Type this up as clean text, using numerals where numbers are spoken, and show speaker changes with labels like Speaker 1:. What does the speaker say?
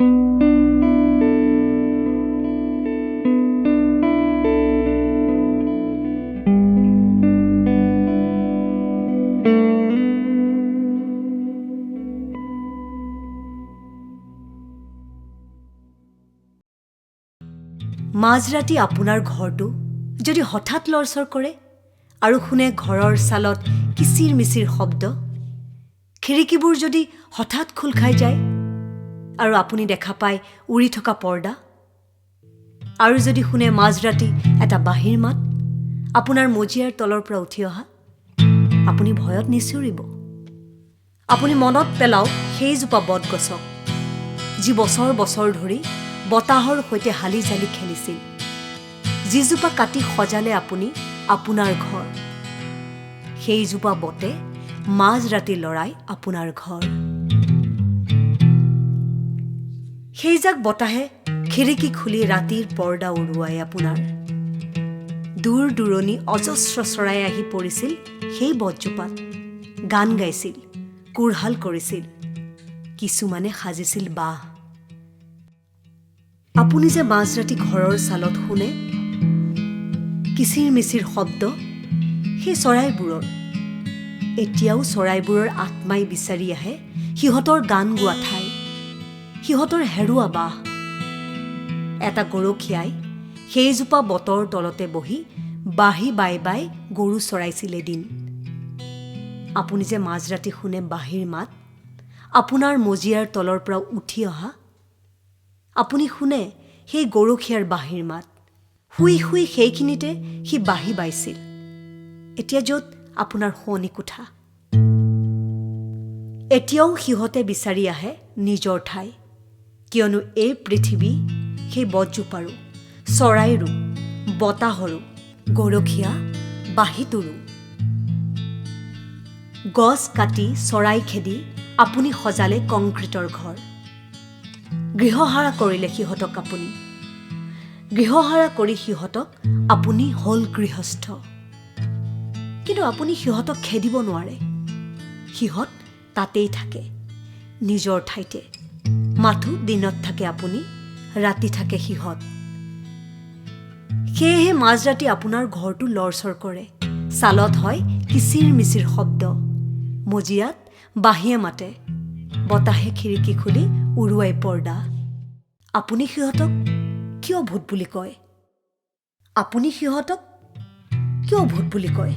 Speaker 1: মাজৰাতি আপোনাৰ ঘৰটো যদি হঠাৎ লৰচৰ কৰে আৰু শুনে ঘৰৰ ছালত কিচিৰ মিচিৰ শব্দ, খিৰিকীবোৰ যদি হঠাৎ খোল খাই যায় আৰু আপুনি দেখা পায় উৰি থকা পৰ্দা, আৰু যদি শুনে মাজৰাতি এটা বাঁহীৰ মাত আপোনাৰ মজিয়াৰ তলৰ পৰা উঠি অহা, আপুনি ভয়ত নিচিঞৰিব। আপুনি মনত পেলাওক সেইজোপা বটগছক, যি বছৰ বছৰ ধৰি বতাহৰ সৈতে হালি জালি খেলিছিল, যিজোপা কাটি সজালে আপুনি আপোনাৰ ঘৰ। সেইজোপা বটে মাজৰাতি লৰাই আপোনাৰ ঘৰ। সেইজাক বতাহে খিৰিকী খুলি ৰাতিৰ পৰ্দা উৰুৱাই আপোনাৰ। দূৰ দূৰণি অজস্ৰ চৰাই আহি পৰিছিল সেই বটজোপাত, গান গাইছিল, কোৰহাল কৰিছিল, কিছুমানে সাজিছিল বাঁহ। আপুনি যে মাজৰাতি ঘৰৰ ছালত শুনে কিচিৰ মিচিৰ শব্দ, সেই চৰাইবোৰৰ। এতিয়াও চৰাইবোৰৰ আত্মাই বিচাৰি আহে সিহঁতৰ গান গোৱা ঠাই, সিহঁতৰ হেৰুৱা বাঁহ। এটা গৰখীয়াই সেইজোপা বটৰ তলতে বহি বাঁহী বাই বাই গৰু চৰাইছিল এদিন। আপুনি যে মাজৰাতি শুনে বাঁহীৰ মাত আপোনাৰ মজিয়াৰ তলৰ পৰা উঠি অহা, আপুনি শুনে সেই গৰখীয়াৰ বাঁহীৰ মাত। শুই শুই সেইখিনিতে সি বাঁহী বাইছিল, এতিয়া য'ত আপোনাৰ শোৱনি কোঠা। এতিয়াও সিহঁতে বিচাৰি আহে নিজৰ ঠাই, কিয়নো এই পৃথিৱী সেই বটজোপাৰো, চৰাইৰো, বতাহৰো, গৰখীয়া বাঁহীটোৰো। গছ কাটি চৰাই খেদি আপুনি সজালে কংক্ৰিটৰ ঘৰ। গৃহহাৰা কৰিলে সিহঁতক আপুনি, গৃহহাৰা কৰি সিহঁতক আপুনি হ'ল গৃহস্থ। কিন্তু আপুনি সিহঁতক খেদিব নোৱাৰে, সিহঁত তাতেই থাকে, নিজৰ ঠাইতে। মাথো দিনত থাকে আপুনি, ৰাতি থাকে সিহঁত। সেয়েহে মাজৰাতি আপোনাৰ ঘৰটো লৰচৰ কৰে, ছালত হয় কিচিৰ মিচিৰ শব্দ, মজিয়াত বাঁহীয়ে মাতে, বতাহে খিৰিকী খুলি উৰুৱাই পৰ্দা। আপুনি সিহঁতক কিয় ভূত বুলি কয়? আপুনি সিহঁতক কিয় ভূত বুলি কয়?